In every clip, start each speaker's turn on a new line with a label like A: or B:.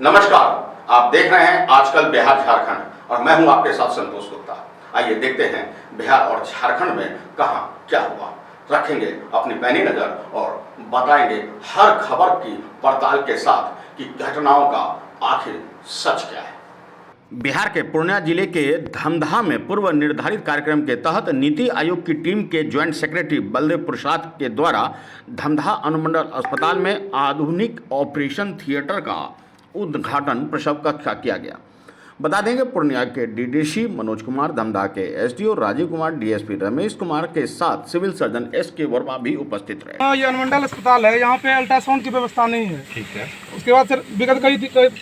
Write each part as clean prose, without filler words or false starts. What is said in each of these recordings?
A: नमस्कार, आप देख रहे हैं आजकल बिहार झारखंड और मैं हूं आपके साथ संतोष गुप्ता। आइए देखते हैं बिहार और झारखंड में कहां क्या हुआ। रखेंगे अपनी पैनी नजर और बताएंगे हर खबर की पड़ताल के साथ कि घटनाओं का आखिर सच क्या है। बिहार के पूर्णिया जिले के धमदाहा में पूर्व निर्धारित कार्यक्रम के तहत नीति आयोग की टीम के ज्वाइंट सेक्रेटरी बलदेव प्रसाद के द्वारा धमदाहा अनुमंडल अस्पताल में आधुनिक ऑपरेशन थिएटर का उद्घाटन प्रसव कक्ष का किया गया। बता देंगे पूर्णिया के डीडीसी मनोज कुमार, धमदाहा के एसडीओ राजीव कुमार, डीएसपी रमेश कुमार के साथ सिविल सर्जन एस.के. वर्मा भी उपस्थित रहे।
B: ये अनुमंडल अस्पताल है, यहाँ पे अल्ट्रासाउंड की व्यवस्था नहीं है।
A: ठीक है।
B: उसके बाद सर विगत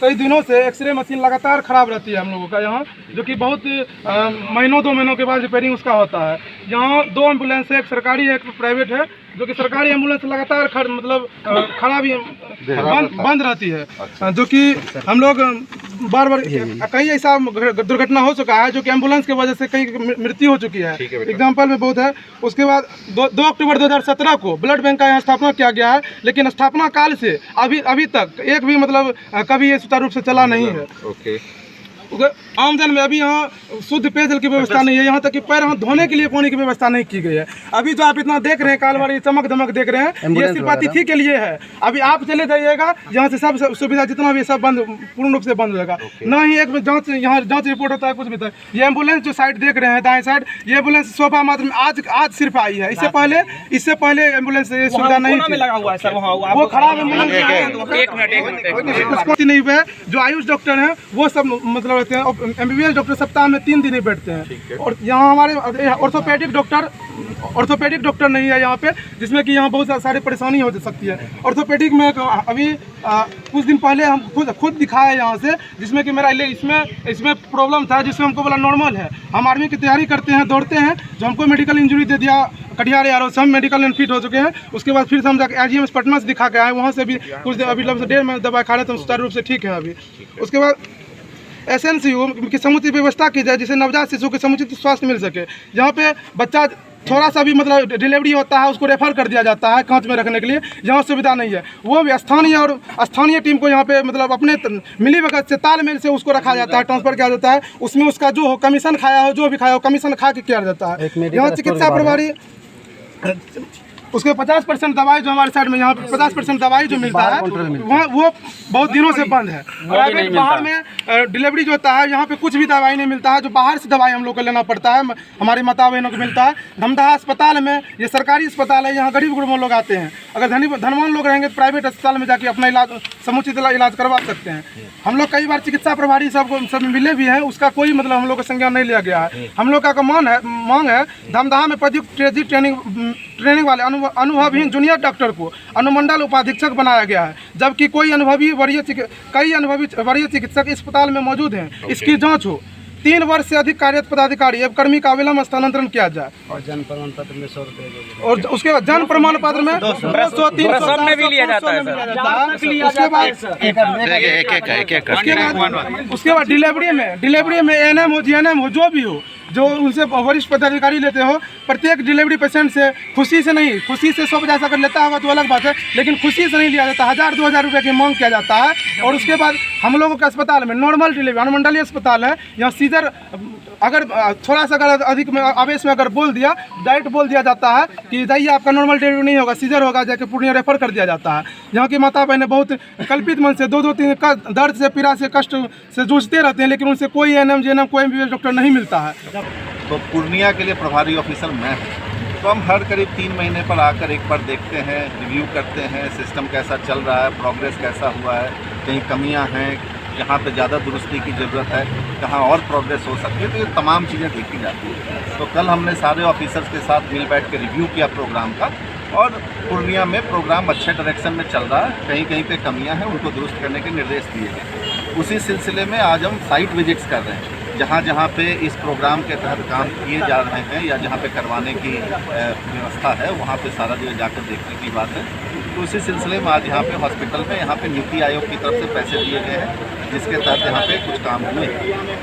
B: कई दिनों से एक्सरे मशीन लगातार खराब रहती है हम लोगों का यहाँ, जो कि बहुत महीनों 2 महीनों के बाद रिपेयरिंग उसका होता है। यहाँ 2 एम्बुलेंस है, एक सरकारी है एक प्राइवेट है, जो कि सरकारी एम्बुलेंस लगातार खराब बंद रहती है। जो कि हम लोग बार कई ऐसा दुर्घटना हो चुका है जो कि एम्बुलेंस की वजह से कई मृत्यु हो चुकी है। एग्जाम्पल में बहुत है। उसके बाद 2 अक्टूबर 2017 को ब्लड बैंक का यहाँ स्थापना किया गया है, लेकिन स्थापना काल से अभी तक एक भी कभी ये सुचारू रूप से चला नहीं है। आमजन में अभी यहाँ शुद्ध पेयजल की व्यवस्था नहीं है, यहाँ तक कि पैर हाथ धोने के लिए पानी की व्यवस्था नहीं की गई है। अभी जो आप इतना देख रहे हैं कालवारी चमक धमक देख रहे हैं, ये सिर्फ अतिथि के लिए है। अभी आप चले जाइएगा, यहाँ से सब सुविधा जितना भी सब बंद, पूर्ण रूप से बंद हो जाएगा। ना ही एक जांच यहाँ जांच रिपोर्ट होता है, कुछ भी। ये एम्बुलेंस जो साइड देख रहे हैं दाएं साइड, ये एम्बुलेंस शोभा मात्र में आज सिर्फ आई है। इससे पहले एम्बुलेंस सुविधा नहीं थी। वो खराब एम्बुलेंस नहीं हुआ है। जो आयुष डॉक्टर है वो सब रहते हैं। एमबीबीएस डॉक्टर सप्ताह में 3 दिन ही बैठते हैं। और यहाँ हमारे ऑर्थोपेडिक डॉक्टर नहीं है यहाँ पे, जिसमें कि यहाँ बहुत सारी परेशानी हो सकती है। ऑर्थोपेडिक में अभी कुछ दिन पहले हम खुद दिखाए यहाँ से, जिसमें कि मेरा इसमें प्रॉब्लम था, जिसमें हमको बोला नॉर्मल है। हम आर्मी की तैयारी करते हैं, दौड़ते हैं, जो हमको मेडिकल इंजरी दे दिया कटिहार यारों से, हम मेडिकल अनफिट हो चुके हैं। उसके बाद फिर से हम जाकर आईजीएमएस पटना से दिखा के आए, वहाँ से भी कुछ अभी 1.5 महीने दवाई खा रहे थे, सुचारू रूप से ठीक है अभी। उसके बाद एसएनसीयू की समुचित व्यवस्था की जाए, जिससे नवजात शिशु के समुचित स्वास्थ्य मिल सके। जहाँ पे बच्चा थोड़ा सा भी डिलीवरी होता है, उसको रेफर कर दिया जाता है कांच में रखने के लिए, जहाँ सुविधा नहीं है। वो भी स्थानीय टीम को यहाँ पे अपने मिली भगत से तालमेल से उसको रखा जाता है, ट्रांसफर किया जाता है। उसमें उसका जो हो कमीशन खाया हो, जो भी खाया हो, कमीशन खा के किया जाता है। यहाँ चिकित्सा प्रभारी उसके 50% दवाई जो हमारे साइड में यहाँ पे 50% दवाई जो मिलता है वहाँ वो बहुत दिनों से बंद है। प्राइवेट बाहर में डिलीवरी जो होता है, यहाँ पे कुछ भी दवाई नहीं मिलता है। जो बाहर से दवाई हम लोग को लेना पड़ता है, हमारी माता बहनों को मिलता है। धमदाहा अस्पताल में, ये सरकारी अस्पताल है, यहाँ गरीब गुरबों लोग आते हैं। अगर धनवान लोग रहेंगे तो प्राइवेट अस्पताल में जाके अपना समुचित इलाज करवा सकते हैं। हम लोग कई बार चिकित्सा प्रभारी सब मिले भी हैं, उसका कोई हम लोग का संज्ञान नहीं लिया गया है। हम लोग का मांग है धमदाहा में पदयुक्त ट्रेनिंग वाले अनुभवहीन जूनियर डॉक्टर को अनुमंडल उपाधीक्षक बनाया गया है, जबकि कई अनुभवी वरीय चिकित्सक इस अस्पताल में मौजूद हैं। इसकी जांच हो। 3 वर्ष से अधिक कार्यरत पदाधिकारी एवं कर्मी का अविलंब स्थानांतरण किया जाए। और जन्म प्रमाण पत्र में 100 रुपये, और उसके बाद जन्म प्रमाण पत्र में 200-300 में भी लिया जाता है। उसके बाद डिलीवरी में एएनएम हो, जीएनएम हो, जो भी हो, जो उनसे वरिष्ठ पदाधिकारी लेते हो, प्रत्येक डिलीवरी पेशेंट से खुशी से नहीं, खुशी से 150 अगर लेता होगा तो अलग बात है, लेकिन खुशी से नहीं लिया जाता। 1000-2000 रुपये की मांग किया जाता है। और उसके बाद हम लोगों के अस्पताल में नॉर्मल डिलीवरी, अनुमंडलीय अस्पताल है, यहाँ सीजर अगर थोड़ा सा अगर अधिक में आवेश में अगर डायरेक्ट बोल दिया जाता है कि जाइए आपका नॉर्मल डिलीवरी नहीं होगा, सीजर होगा, जाके पूर्णिया रेफर कर दिया जाता है। यहाँ की माता बहनें बहुत कल्पित मन से 2-3 दर्द से, पीड़ा से, कष्ट से जूझते रहते हैं, लेकिन उनसे कोई एएनएम, जीएनएम, कोई एमबीबीएस डॉक्टर नहीं मिलता है।
C: तो पूर्णिया के लिए प्रभारी ऑफिसर मैं हूँ। तो हम हर करीब 3 महीने पर आकर एक बार देखते हैं, रिव्यू करते हैं, सिस्टम कैसा चल रहा है, प्रोग्रेस कैसा हुआ है, कहीं कमियां हैं, यहाँ पे ज़्यादा दुरुस्ती की ज़रूरत है, कहाँ और प्रोग्रेस हो सकती है। तो ये तमाम चीज़ें देखी जाती हैं। तो कल हमने सारे ऑफिसर्स के साथ मिल बैठ के रिव्यू किया प्रोग्राम का, और पूर्णिया में प्रोग्राम अच्छे डायरेक्शन में चल रहा है। कहीं कहीं पे कमियां हैं, उनको दुरुस्त करने के निर्देश दिए गए। उसी सिलसिले में आज हम साइट विजिट्स कर रहे हैं, जहाँ पे इस प्रोग्राम के तहत काम किए जा रहे हैं या जहाँ पे करवाने की व्यवस्था है, वहाँ पे सारा जो जाकर देखने की बात है। तो उसी सिलसिले में आज यहाँ पे हॉस्पिटल में यहाँ पे नीति आयोग की तरफ से पैसे दिए गए हैं, जिसके तहत यहाँ पे कुछ काम हुए,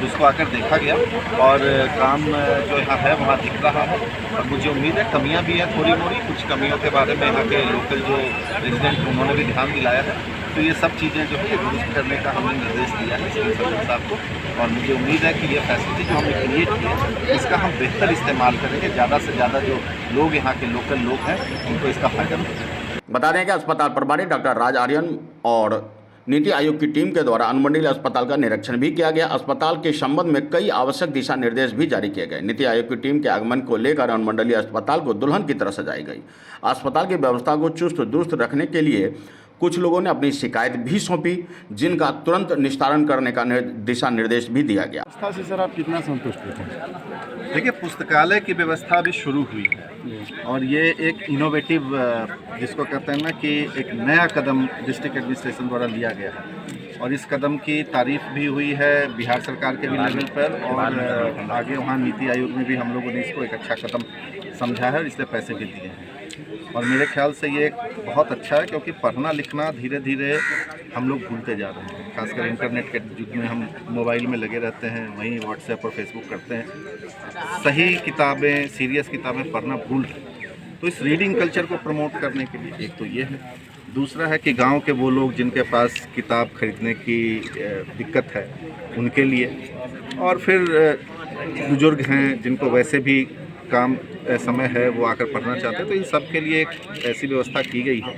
C: जिसको आकर देखा गया और काम जो यहाँ है वहाँ दिख रहा है। और मुझे उम्मीद है कमियाँ भी हैं थोड़ी मोड़ी, कुछ कमियों के बारे में यहाँ के लोकल जो रेजिडेंट उन्होंने भी ध्यान दिलाया है। तो ये सब चीज़ें जो है ये दुरुस्त करने का हमने निर्देश दिया है इंस्पेक्टर साहब को, और मुझे उम्मीद है कि ये फैसिलिटी जो हमने क्रिएट की है इसका हम बेहतर इस्तेमाल करेंगे, ज़्यादा से ज़्यादा जो लोग यहाँ के लोकल लोग हैं उनको इसका फ़ायदा मिलेगा।
A: बता दें कि अस्पताल प्रभारी डॉक्टर राज आर्यन और नीति आयोग की टीम के द्वारा अनुमंडलीय अस्पताल का निरीक्षण भी किया गया। अस्पताल के संबंध में कई आवश्यक दिशा निर्देश भी जारी किए गए। नीति आयोग की टीम के आगमन को लेकर अनुमंडलीय अस्पताल को दुल्हन की तरह सजाई गई। अस्पताल की व्यवस्था को चुस्त दुरुस्त रखने के लिए कुछ लोगों ने अपनी शिकायत भी सौंपी, जिनका तुरंत निस्तारण करने का दिशा निर्देश भी दिया गया।
D: व्यवस्था से सर आप कितना संतुष्ट हैं?
C: देखिए, पुस्तकालय की व्यवस्था अभी शुरू हुई है और ये एक इनोवेटिव जिसको कहते हैं ना कि एक नया कदम डिस्ट्रिक्ट एडमिनिस्ट्रेशन द्वारा लिया गया है, और इस कदम की तारीफ भी हुई है बिहार सरकार के भी लेवल पर, और आगे वहाँ नीति आयोग में भी हम लोगों ने इसको एक अच्छा कदम समझा है और इसलिए पैसे भी दिए हैं। और मेरे ख्याल से ये एक बहुत अच्छा है, क्योंकि पढ़ना लिखना धीरे धीरे हम लोग भूलते जा रहे हैं, खासकर इंटरनेट के युग में हम मोबाइल में लगे रहते हैं, वहीं व्हाट्सएप और फेसबुक करते हैं, सही किताबें सीरियस किताबें पढ़ना भूल रहे हैं। तो इस रीडिंग कल्चर को प्रमोट करने के लिए एक तो ये है, दूसरा है कि गांव के वो लोग जिनके पास किताब खरीदने की दिक्कत है उनके लिए, और फिर बुजुर्ग हैं जिनको वैसे भी काम समय है वो आकर पढ़ना चाहते हैं, तो इन सब के लिए एक ऐसी व्यवस्था की गई है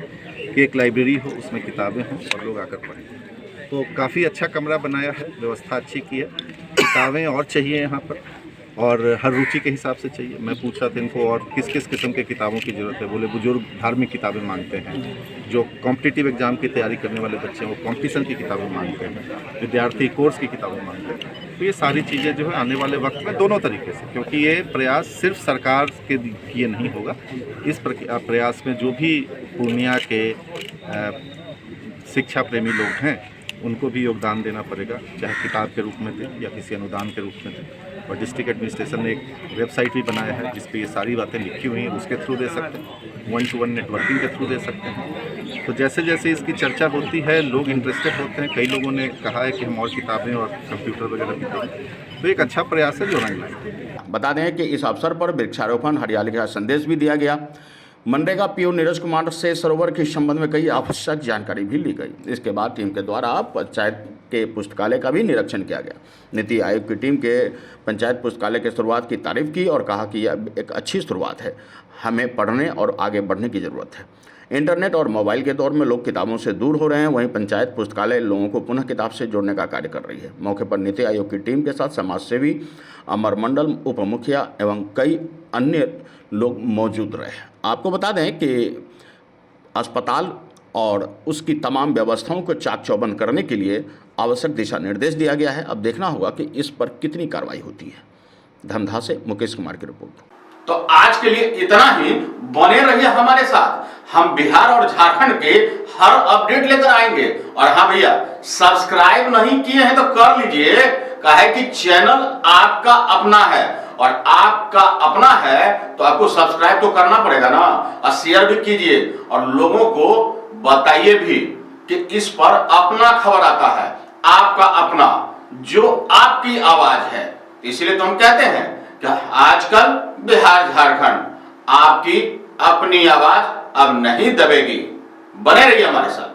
C: कि एक लाइब्रेरी हो, उसमें किताबें हों और लोग आकर पढ़ें। तो काफ़ी अच्छा कमरा बनाया है, व्यवस्था अच्छी की है। किताबें और चाहिए यहाँ पर, और हर रुचि के हिसाब से चाहिए। मैं पूछा था इनको और किस किस किस्म के किताबों की ज़रूरत है, बोले बुजुर्ग धार्मिक किताबें मांगते हैं, जो कॉम्पिटिटिव एग्ज़ाम की तैयारी करने वाले बच्चे हैं वो कॉम्पिटिशन की किताबें मांगते हैं, विद्यार्थी कोर्स की किताबें मांगते हैं। तो ये सारी चीज़ें जो है आने वाले वक्त में दोनों तरीके से, क्योंकि ये प्रयास सिर्फ सरकार के लिए नहीं होगा, इस प्रयास में जो भी पूर्णिया के शिक्षा प्रेमी लोग हैं उनको भी योगदान देना पड़ेगा, चाहे किताब के रूप में दे या किसी अनुदान के रूप में दे। और डिस्ट्रिक्ट एडमिनिस्ट्रेशन ने एक वेबसाइट भी बनाया है जिस पे ये सारी बातें लिखी हुई हैं, उसके थ्रू दे सकते हैं, 1-to-1 नेटवर्किंग के थ्रू दे सकते हैं। तो जैसे जैसे इसकी चर्चा होती है, लोग इंटरेस्टेड होते हैं, कई लोगों ने कहा है कि हम और किताबें और कंप्यूटर वगैरह भी दें, तो एक अच्छा प्रयास है जो रंग लाए।
A: बता दें कि इस अवसर पर वृक्षारोपण हरियाली का संदेश भी दिया गया। मनरेगा पीओ नीरज कुमार से सरोवर के संबंध में कई आवश्यक जानकारी भी ली गई। इसके बाद टीम के द्वारा पंचायत के पुस्तकालय का भी निरीक्षण किया गया। नीति आयोग की टीम के पंचायत पुस्तकालय की शुरुआत की तारीफ की और कहा कि यह एक अच्छी शुरुआत है, हमें पढ़ने और आगे बढ़ने की ज़रूरत है। इंटरनेट और मोबाइल के दौर में लोग किताबों से दूर हो रहे हैं, वहीं पंचायत पुस्तकालय लोगों को पुनः किताब से जोड़ने का कार्य कर रही है। मौके पर नीति आयोग की टीम के साथ समाजसेवी, अमर मंडल, उप मुखिया एवं कई अन्य लोग मौजूद रहे। आपको बता दें कि अस्पताल और उसकी तमाम व्यवस्थाओं को चाक चौबंद करने के लिए आवश्यक दिशा निर्देश दिया गया है। अब देखना होगा कि इस पर कितनी कार्रवाई होती है। धमधा से मुकेश कुमार की रिपोर्ट। तो आज के लिए इतना ही। बने रहिए हमारे साथ, हम बिहार और झारखंड के हर अपडेट लेकर आएंगे। और हाँ भैया, सब्सक्राइब नहीं किए हैं तो कर लीजिए, काहे कि चैनल आपका अपना है और आपका अपना है तो आपको सब्सक्राइब तो करना पड़ेगा ना, और शेयर भी कीजिए और लोगों को बताइए भी कि इस पर अपना खबर आता है, आपका अपना, जो आपकी आवाज है। इसलिए तो हम कहते हैं कि आजकल बिहार झारखंड आपकी अपनी आवाज अब नहीं दबेगी। बने रहिए हमारे साथ।